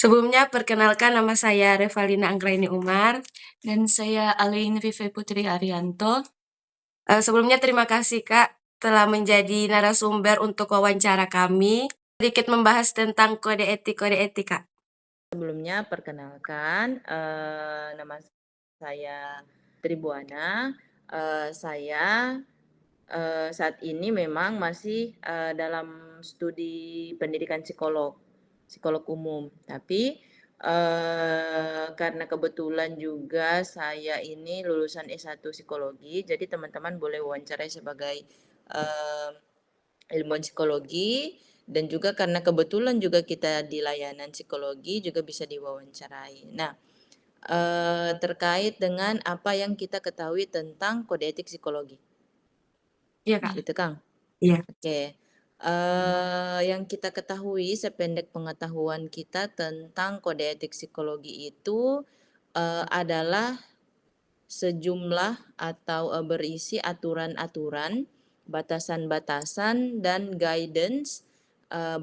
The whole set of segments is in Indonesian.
Sebelumnya perkenalkan nama saya Revalina Anggraini Umar. Dan saya Alain Rifai Putri Arianto. Sebelumnya terima kasih Kak telah menjadi narasumber untuk wawancara kami. Sedikit membahas tentang kode etik Kak. Sebelumnya perkenalkan, nama saya Tribuana. Saya saat ini memang masih dalam studi pendidikan psikolog umum. Tapi karena kebetulan juga saya ini lulusan S1 psikologi, jadi teman-teman boleh wawancarai sebagai ilmuwan psikologi, dan juga karena kebetulan juga kita di layanan psikologi juga bisa diwawancarai. Nah, terkait dengan apa yang kita ketahui tentang kode etik psikologi. Iya Kak. Gitu Kang? Iya. Oke. Yang kita ketahui sependek pengetahuan kita tentang kode etik psikologi itu adalah sejumlah atau berisi aturan-aturan, batasan-batasan, dan guidance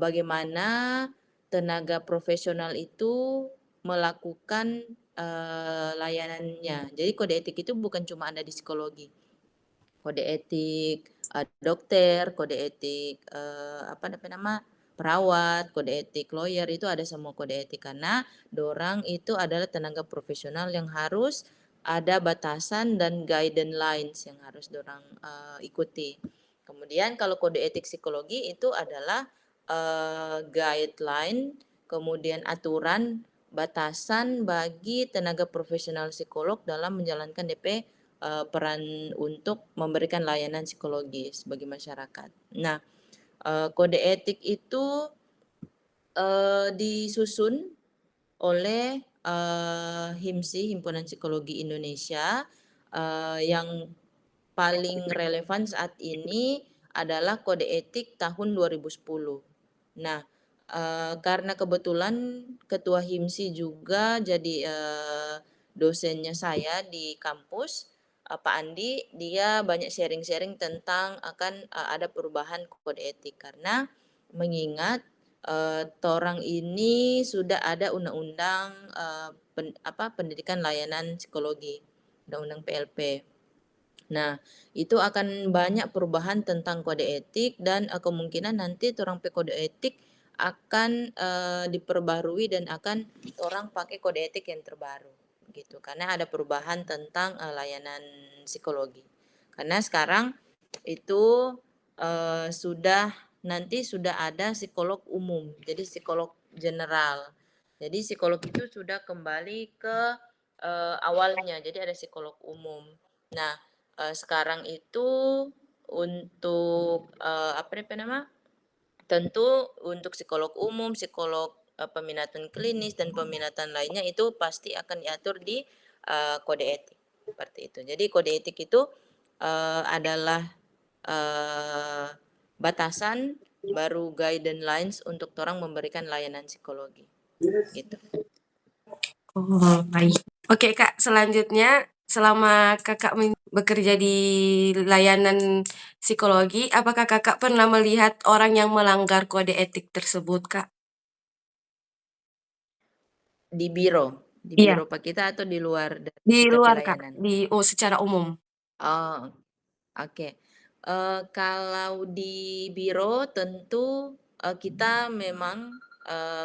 bagaimana tenaga profesional itu melakukan layanannya. Jadi kode etik itu bukan cuma ada di psikologi. Kode etik dokter, kode etik perawat, kode etik lawyer, itu ada semua kode etik karena dorang itu adalah tenaga profesional yang harus ada batasan dan guidance lines yang harus dorang ikuti. Kemudian kalau kode etik psikologi itu adalah guideline, kemudian aturan batasan bagi tenaga profesional psikolog dalam menjalankan DP peran untuk memberikan layanan psikologis bagi masyarakat. Nah, kode etik itu disusun oleh HIMSI, Himpunan Psikologi Indonesia, yang paling relevan saat ini adalah kode etik tahun 2010. Nah, karena kebetulan ketua HIMSI juga jadi dosennya saya di kampus, Pak Andi, dia banyak sharing-sharing tentang akan ada perubahan kode etik karena mengingat torang ini sudah ada undang-undang pendidikan layanan psikologi, undang-undang PLP. Nah, itu akan banyak perubahan tentang kode etik dan kemungkinan nanti orang kode etik akan diperbarui dan akan orang pakai kode etik yang terbaru gitu. Karena ada perubahan tentang layanan psikologi. Karena sekarang itu sudah ada psikolog umum, jadi psikolog general. Jadi psikolog itu sudah kembali ke awalnya, jadi ada psikolog umum. Nah, sekarang itu untuk tentu untuk psikolog umum, psikolog peminatan klinis dan peminatan lainnya itu pasti akan diatur di kode etik seperti itu. Jadi kode etik itu adalah batasan baru guidance lines untuk orang memberikan layanan psikologi. Gitu. Oh, baik. Oke Kak, selanjutnya selama Kakak bekerja di layanan psikologi, apakah Kakak pernah melihat orang yang melanggar kode etik tersebut, Kak? Di biro Iya. Pak kita atau di luar dari Di kita luar Kak, pelayanan? secara umum. Oh, oke. Kalau di biro tentu kita memang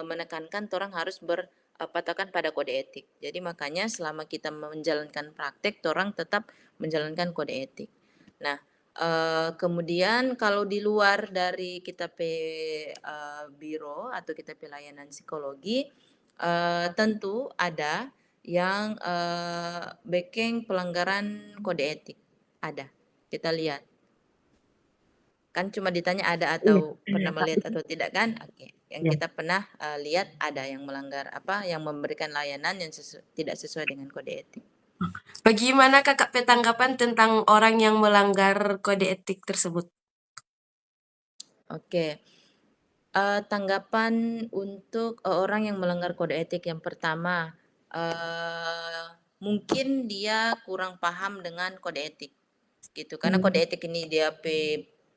menekankan orang harus berpatokan pada kode etik. Jadi makanya selama kita menjalankan praktek, orang tetap menjalankan kode etik. Nah, kemudian kalau di luar dari kita biro atau kita pelayanan psikologi, tentu ada yang backing pelanggaran kode etik. Ada. Kita lihat. Kan cuma ditanya ada atau pernah melihat atau tidak kan? Oke. Yang Iya. kita pernah lihat ada yang melanggar yang memberikan layanan yang tidak sesuai dengan kode etik. Bagaimana Kakak tanggapan tentang orang yang melanggar kode etik tersebut? Oke. Tanggapan untuk orang yang melanggar kode etik yang pertama, mungkin dia kurang paham dengan kode etik gitu. Karena kode etik ini dia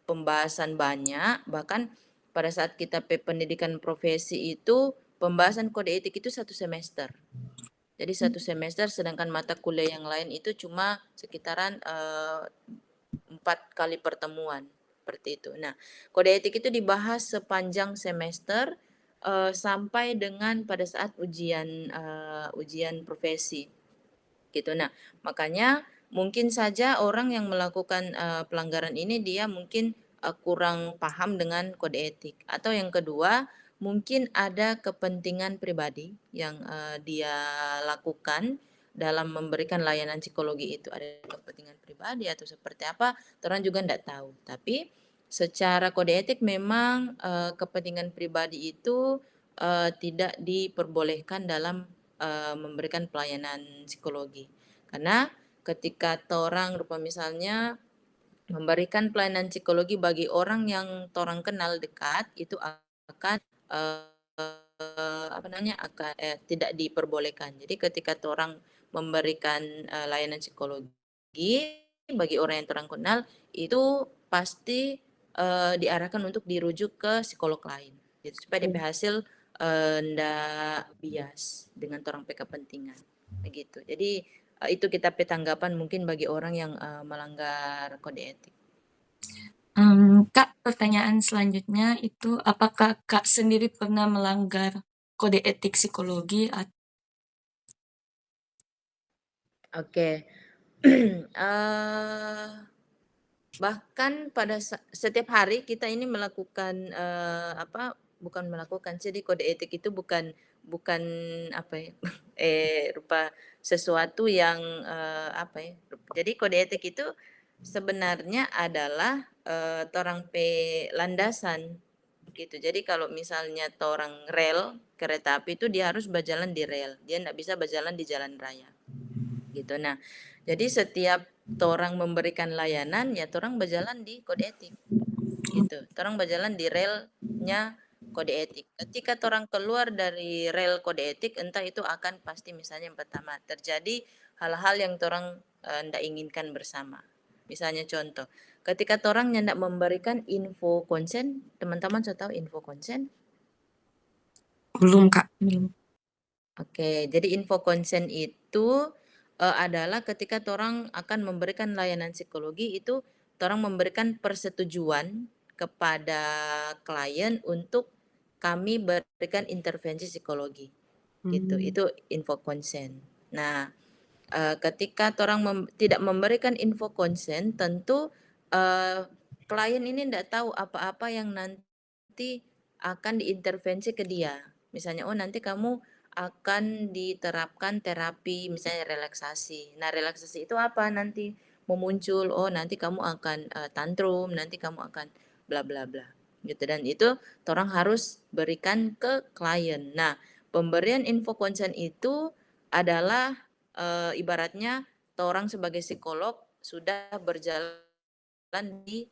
pembahasan banyak, bahkan pada saat kita pendidikan profesi itu pembahasan kode etik itu 1 semester. Jadi 1 semester, sedangkan mata kuliah yang lain itu cuma sekitaran 4 kali pertemuan, seperti itu. Nah, kode etik itu dibahas sepanjang semester sampai dengan pada saat ujian profesi, gitu. Nah, makanya mungkin saja orang yang melakukan pelanggaran ini dia mungkin kurang paham dengan kode etik. Atau yang kedua, mungkin ada kepentingan pribadi yang dia lakukan dalam memberikan layanan psikologi itu. Ada kepentingan pribadi atau seperti apa, orang juga tidak tahu. Tapi secara kode etik memang kepentingan pribadi itu tidak diperbolehkan dalam memberikan pelayanan psikologi. Karena ketika torang rupa misalnya memberikan pelayanan psikologi bagi orang yang torang kenal dekat, itu akan tidak diperbolehkan. Jadi ketika torang memberikan layanan psikologi bagi orang yang torang kenal, itu pasti diarahkan untuk dirujuk ke psikolog lain, gitu, supaya DP hasil ndak bias dengan torang pe kepentingan, begitu. Jadi itu kita pe tanggapan mungkin bagi orang yang melanggar kode etik. Kak, pertanyaan selanjutnya itu apakah Kak sendiri pernah melanggar kode etik psikologi? Oke. Bahkan pada setiap hari kita ini melakukan bukan melakukan, jadi kode etik itu bukan bukan apa ya, rupa sesuatu yang jadi kode etik itu sebenarnya adalah torang pe landasan, gitu. Jadi kalau misalnya torang rel kereta api itu dia harus berjalan di rel, dia ndak bisa berjalan di jalan raya, gitu. Nah, jadi setiap torang memberikan layanan ya torang berjalan di kode etik, gitu. Torang berjalan di relnya kode etik. Ketika torang keluar dari rel kode etik, entah itu akan pasti misalnya yang pertama terjadi hal-hal yang torang ndak inginkan bersama. Misalnya contoh, ketika torang ndak memberikan info konsen, teman-teman sudah tahu info konsen? Belum, Kak. Belum. Oke, jadi info konsen itu adalah ketika torang akan memberikan layanan psikologi itu torang memberikan persetujuan kepada klien untuk kami berikan intervensi psikologi, gitu. Itu info konsen. Nah, ketika torang tidak memberikan info konsen, tentu klien ini tidak tahu apa-apa yang nanti akan diintervensi ke dia. Misalnya, oh nanti kamu akan diterapkan terapi misalnya relaksasi. Nah, relaksasi itu apa nanti memuncul? Oh, nanti kamu akan tantrum, nanti kamu akan bla bla bla. Gitu, dan itu orang harus berikan ke klien. Nah, pemberian info konsen itu adalah ibaratnya orang sebagai psikolog sudah berjalan di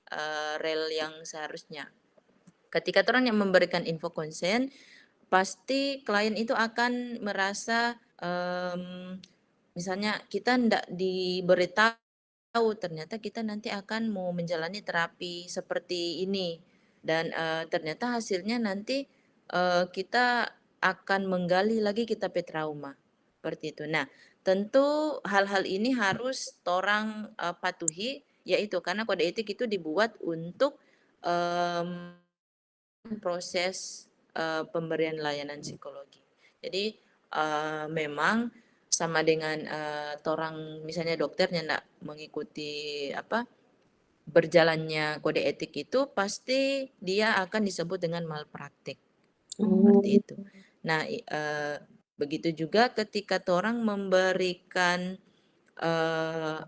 rel yang seharusnya. Ketika orang yang memberikan info konsen, pasti klien itu akan merasa misalnya kita tidak diberitahu ternyata kita nanti akan mau menjalani terapi seperti ini, dan ternyata hasilnya nanti kita akan menggali lagi kita pe trauma, seperti itu. Nah, tentu hal-hal ini harus torang patuhi, yaitu karena kode etik itu dibuat untuk proses pemberian layanan psikologi. Jadi memang sama dengan torang misalnya dokternya tidak mengikuti berjalannya kode etik itu, pasti dia akan disebut dengan malpraktik, seperti itu. Nah, begitu juga ketika torang memberikan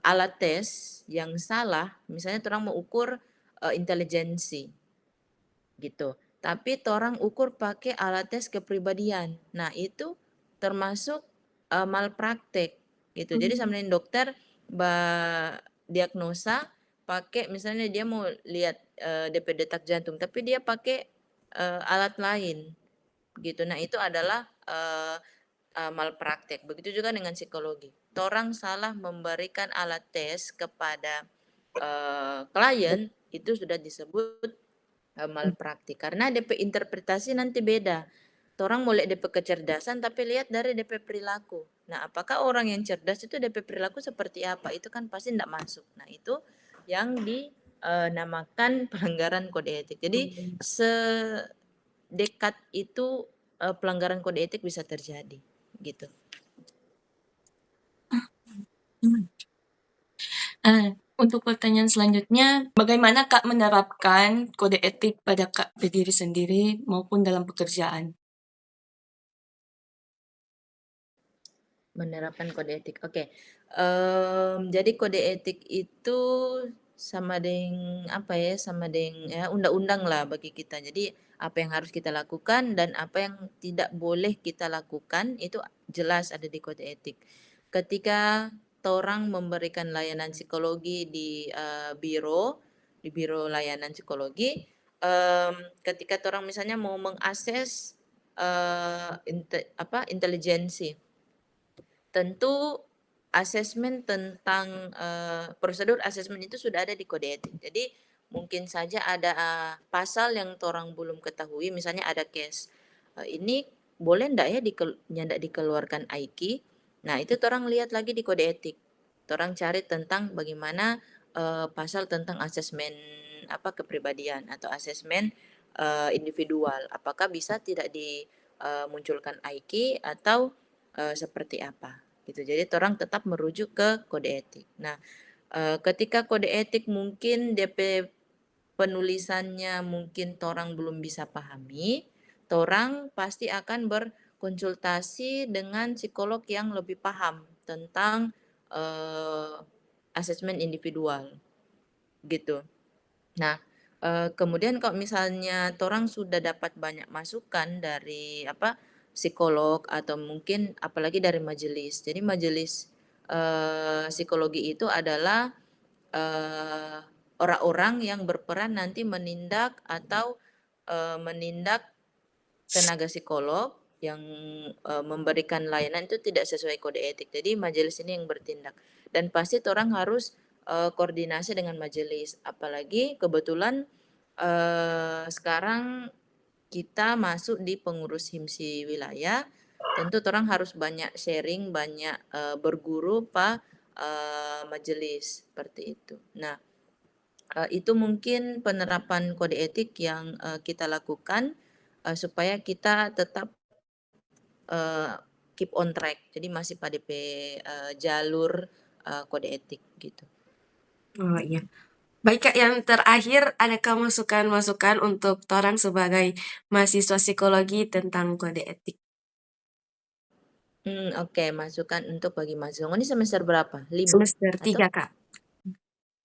alat tes yang salah, misalnya torang mau ukur intelijensi, gitu. Tapi torang ukur pakai alat tes kepribadian. Nah, itu termasuk malpraktek, gitu. Jadi sama dengan dokter diagnosa pakai misalnya dia mau lihat DP detak jantung, tapi dia pakai alat lain, gitu. Nah, itu adalah malpraktek. Begitu juga dengan psikologi. Torang salah memberikan alat tes kepada klien, itu sudah disebut malpraktik, karena DP interpretasi nanti beda. torang mau lihat DP kecerdasan tapi lihat dari DP perilaku. Nah, apakah orang yang cerdas itu DP perilaku seperti apa? Itu kan pasti tidak masuk. Nah, itu yang dinamakan pelanggaran kode etik. Jadi sedekat itu pelanggaran kode etik bisa terjadi, gitu. Untuk pertanyaan selanjutnya, bagaimana Kak menerapkan kode etik pada Kak diri sendiri maupun dalam pekerjaan? Menerapkan kode etik. Oke. Jadi kode etik itu sama dengan apa ya? Sama dengan ya undang-undang lah bagi kita. Jadi apa yang harus kita lakukan dan apa yang tidak boleh kita lakukan itu jelas ada di kode etik. Ketika orang memberikan layanan psikologi di biro layanan psikologi, ketika orang misalnya mau mengakses intelijensi, tentu asesmen tentang prosedur asesmen itu sudah ada di kode etik. Jadi mungkin saja ada pasal yang orang belum ketahui, misalnya ada case ini boleh ndak ya nyandak dikeluarkan AIKI. Nah, itu orang lihat lagi di kode etik. Orang cari tentang bagaimana pasal tentang asesmen kepribadian atau asesmen individual. Apakah bisa tidak dimunculkan AIKI atau seperti apa gitu. Jadi orang tetap merujuk ke kode etik. Nah, ketika kode etik mungkin DP penulisannya mungkin orang belum bisa pahami, orang pasti akan berkonsultasi dengan psikolog yang lebih paham tentang asesmen individual gitu. Nah, kemudian kalau misalnya orang sudah dapat banyak masukan dari psikolog atau mungkin apalagi dari majelis. Jadi majelis psikologi itu adalah orang-orang yang berperan nanti menindak atau menindak tenaga psikolog yang memberikan layanan itu tidak sesuai kode etik. Jadi majelis ini yang bertindak. Dan pasti orang harus koordinasi dengan majelis. Apalagi kebetulan sekarang kita masuk di pengurus HIMSI wilayah, tentu orang harus banyak sharing, banyak berguru majelis seperti itu. Nah, itu mungkin penerapan kode etik yang kita lakukan supaya kita tetap keep on track. Jadi masih pada jalur kode etik gitu. Oh iya. Baik Kak, yang terakhir adakah masukan-masukan untuk orang sebagai mahasiswa psikologi tentang kode etik? Oke, masukan untuk bagi mahasiswa. Ini semester berapa? 5 Semester atau 3 Kak.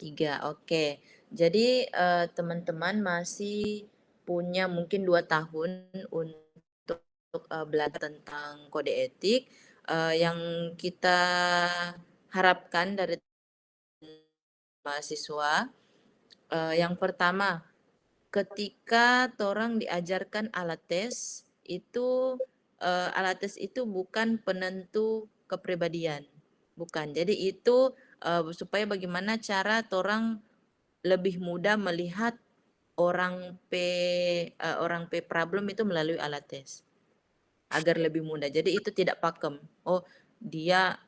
3? Oke. Jadi teman-teman masih punya mungkin 2 tahun untuk belajar tentang kode etik. Yang kita harapkan dari mahasiswa, yang pertama, ketika orang diajarkan alat tes, itu alat tes itu bukan penentu kepribadian, bukan. Jadi itu supaya bagaimana cara orang lebih mudah melihat orang problem itu melalui alat tes agar lebih mudah. Jadi itu tidak pakem. Oh, dia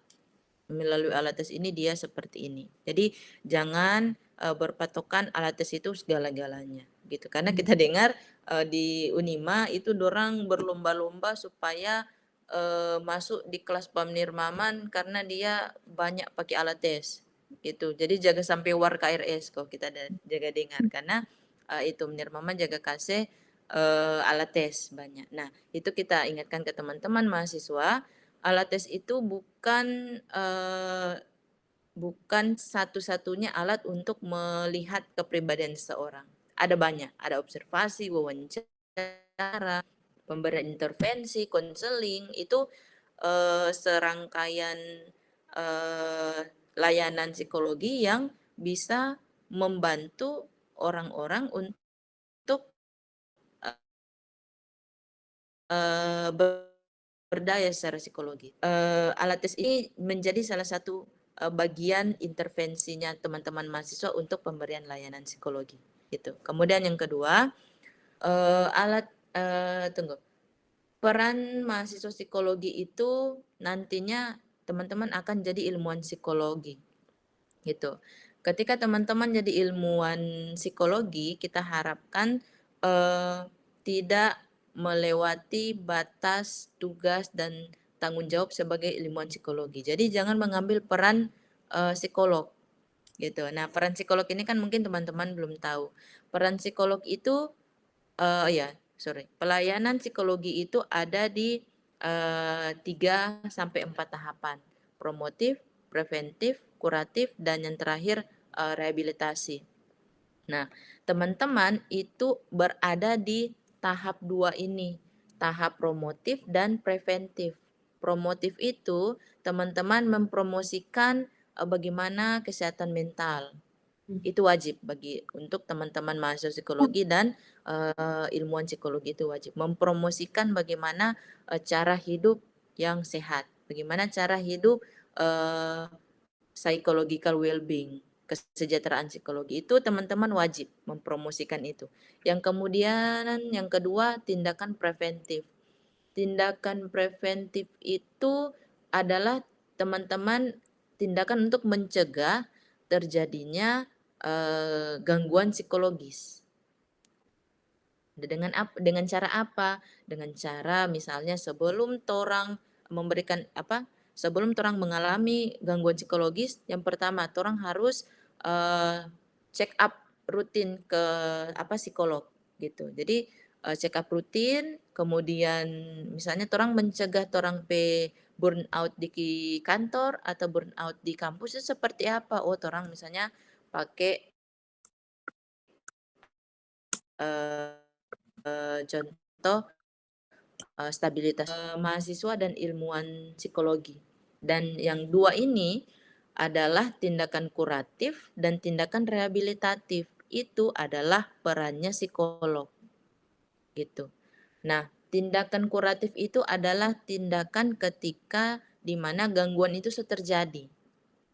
melalui alat tes ini dia seperti ini. Jadi jangan berpatokan alat tes itu segala-galanya gitu. Karena kita dengar di Unima itu dorang berlomba-lomba supaya masuk di kelas Pamnirmaman karena dia banyak pakai alat tes gitu. Jadi jaga sampai war KRS kalau kita jaga dengar karena itu Nirmaman jaga kasih alat tes banyak. Nah, itu kita ingatkan ke teman-teman mahasiswa, alat tes itu bukan satu-satunya alat untuk melihat kepribadian seseorang. Ada banyak, ada observasi, wawancara, pemberian intervensi, konseling, itu serangkaian layanan psikologi yang bisa membantu orang-orang untuk berdaya secara psikologi. Alat tes ini menjadi salah satu bagian intervensinya teman-teman mahasiswa untuk pemberian layanan psikologi. Gitu. Kemudian yang kedua, tunggu. peran mahasiswa psikologi itu nantinya teman-teman akan jadi ilmuwan psikologi, gitu. Ketika teman-teman jadi ilmuwan psikologi, kita harapkan tidak melewati batas tugas dan tanggung jawab sebagai ilmuwan psikologi. Jadi jangan mengambil peran psikolog, gitu. Nah, peran psikolog ini kan mungkin teman-teman belum tahu. Peran psikolog itu pelayanan psikologi itu ada di 3 sampai 4 tahapan. Promotif, preventif, kuratif, dan yang terakhir rehabilitasi. Nah, teman-teman itu berada di tahap 2 ini, tahap promotif dan preventif. Promotif itu teman-teman mempromosikan bagaimana kesehatan mental. Itu wajib untuk teman-teman mahasiswa psikologi dan ilmuwan psikologi, itu wajib mempromosikan bagaimana cara hidup yang sehat, bagaimana cara hidup psychological well-being, kesejahteraan psikologi, itu teman-teman wajib mempromosikan itu. Yang kedua, tindakan preventif. Tindakan preventif itu adalah teman-teman tindakan untuk mencegah terjadinya gangguan psikologis. Dengan cara apa? Dengan cara misalnya sebelum mengalami gangguan psikologis, yang pertama torang harus check up rutin ke psikolog, gitu. Jadi check up rutin, kemudian misalnya torang mencegah torang burnout di kantor atau burnout di kampus itu seperti apa? Oh, torang misalnya pakai contoh stabilitas mahasiswa dan ilmuwan psikologi. Dan yang dua ini adalah tindakan kuratif dan tindakan rehabilitatif. Itu adalah perannya psikolog, gitu. Nah, tindakan kuratif itu adalah tindakan ketika di mana gangguan itu sudah terjadi.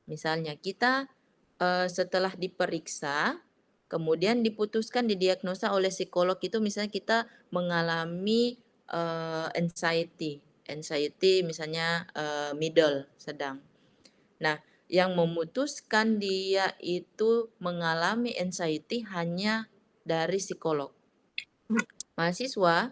Misalnya kita setelah diperiksa, kemudian diputuskan didiagnosa oleh psikolog, itu misalnya kita mengalami anxiety misalnya middle, sedang. Nah, yang memutuskan dia itu mengalami anxiety hanya dari psikolog. Mahasiswa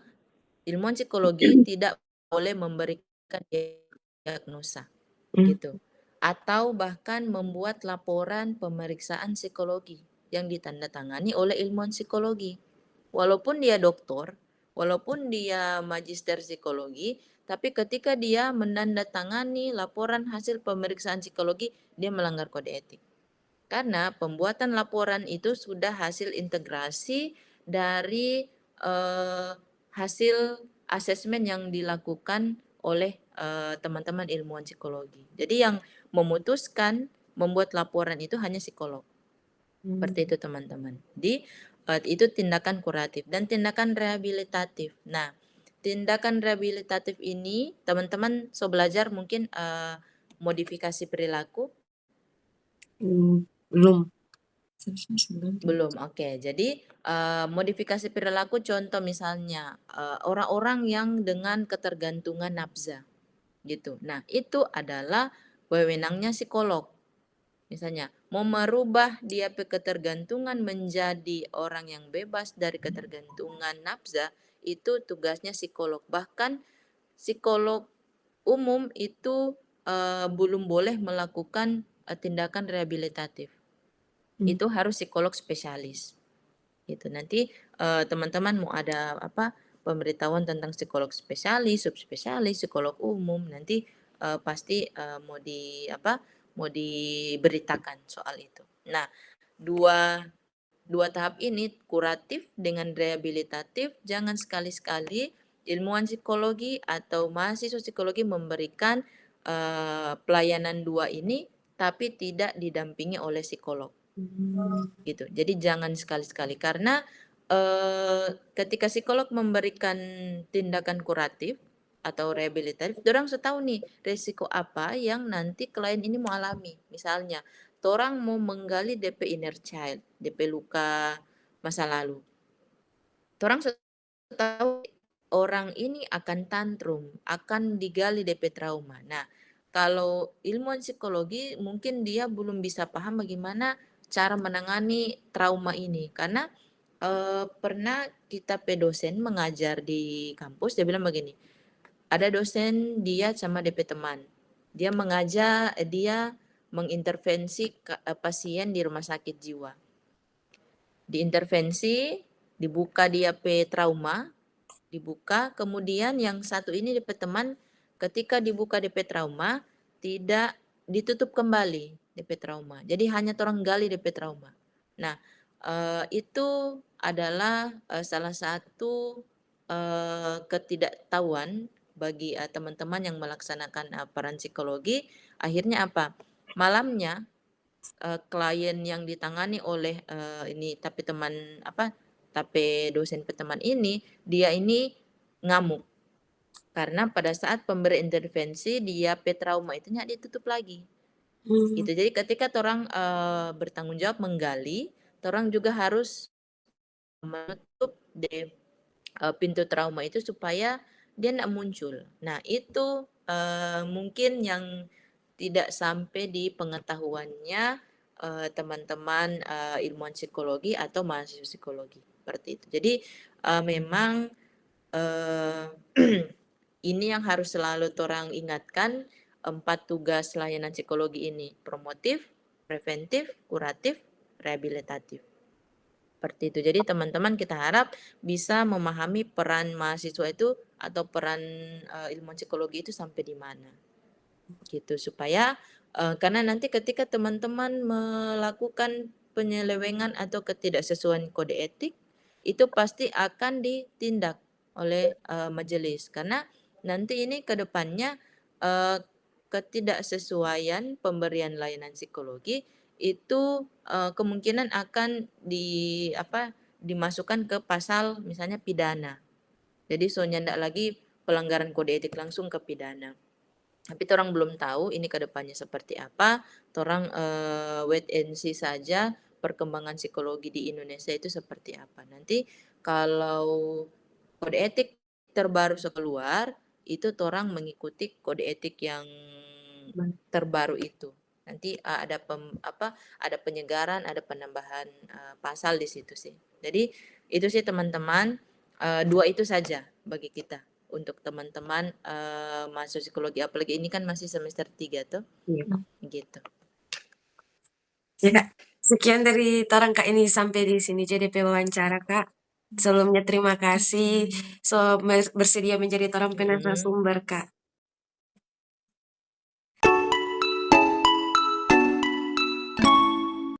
ilmuwan psikologi tidak boleh memberikan diagnosa, gitu. Atau bahkan membuat laporan pemeriksaan psikologi yang ditandatangani oleh ilmuwan psikologi. Walaupun dia doktor, walaupun dia magister psikologi, tapi ketika dia menandatangani laporan hasil pemeriksaan psikologi, dia melanggar kode etik. Karena pembuatan laporan itu sudah hasil integrasi dari hasil asesmen yang dilakukan oleh teman-teman ilmuwan psikologi. Jadi yang memutuskan membuat laporan itu hanya psikolog. Seperti itu teman-teman. Jadi itu tindakan kuratif dan tindakan rehabilitatif. Nah, tindakan rehabilitatif ini teman-teman belajar mungkin modifikasi perilaku. Belum. Belum, oke. Jadi modifikasi perilaku contoh misalnya orang-orang yang dengan ketergantungan nafsa, gitu. Nah, itu adalah wewenangnya psikolog. Misalnya mau merubah dia ketergantungan menjadi orang yang bebas dari ketergantungan nafsa, itu tugasnya psikolog. Bahkan psikolog umum itu belum boleh melakukan tindakan rehabilitatif. Itu harus psikolog spesialis, gitu. Nanti teman-teman mau ada pemberitahuan tentang psikolog spesialis, subspesialis, psikolog umum, nanti pasti mau diberitakan soal itu. Nah, dua tahap ini, kuratif dengan rehabilitatif, jangan sekali-sekali ilmuwan psikologi atau mahasiswa psikologi memberikan pelayanan dua ini tapi tidak didampingi oleh psikolog, gitu. Jadi jangan sekali-sekali, karena ketika psikolog memberikan tindakan kuratif atau rehabilitatif, orang sudah tahu nih resiko apa yang nanti klien ini mau alami. Misalnya, orang mau menggali DP inner child, DP luka masa lalu. Orang sudah tahu orang ini akan tantrum, akan digali DP trauma. Nah, kalau ilmuwan psikologi mungkin dia belum bisa paham bagaimana cara menangani trauma ini karena pernah kita dosen mengajar di kampus, dia bilang begini, ada dosen dia sama DP teman, dia mengintervensi pasien di rumah sakit jiwa. Diintervensi, dibuka dia pe trauma, dibuka, kemudian yang satu ini DP teman ketika dibuka DP trauma tidak ditutup kembali DP trauma. Jadi hanya orang gali DP trauma. Nah, itu adalah salah satu ketidaktahuan bagi teman-teman yang melaksanakan peran psikologi. Akhirnya apa? Malamnya klien yang ditangani oleh ini tapi dosen teman ini, dia ini ngamuk karena pada saat pemberi intervensi dia trauma itu nggak ditutup lagi gitu. Jadi ketika orang bertanggung jawab menggali, orang juga harus menutup pintu trauma itu supaya dia tidak muncul. Nah itu mungkin yang tidak sampai di pengetahuannya teman-teman ilmuwan psikologi atau mahasiswa psikologi seperti itu. Jadi memang ini yang harus selalu orang ingatkan, 4 tugas layanan psikologi ini, promotif, preventif, kuratif, rehabilitatif. Seperti itu. Jadi teman-teman kita harap bisa memahami peran mahasiswa itu atau peran ilmuwan psikologi itu sampai di mana. Gitu supaya karena nanti ketika teman-teman melakukan penyelewengan atau ketidaksesuaian kode etik itu pasti akan ditindak oleh majelis karena nanti ini ke depannya ketidaksesuaian pemberian layanan psikologi itu kemungkinan akan dimasukkan ke pasal misalnya pidana. Jadi soalnya tidak lagi pelanggaran kode etik langsung ke pidana. Tapi orang belum tahu ini ke depannya seperti apa. Orang wait and see saja perkembangan psikologi di Indonesia itu seperti apa. Nanti kalau kode etik terbaru keluar, itu orang mengikuti kode etik yang terbaru itu. Nanti ada penyegaran, ada penambahan pasal di situ sih. Jadi itu sih teman-teman, 2 itu saja bagi kita untuk teman-teman mahasiswa psikologi, apalagi ini kan masih semester 3 tuh. Iya, Kak. Gitu. Ya, Kak. Sekian dari torang Kak ini sampai di sini jadi wawancara Kak. Sebelumnya terima kasih bersedia menjadi torang penasumber Kak.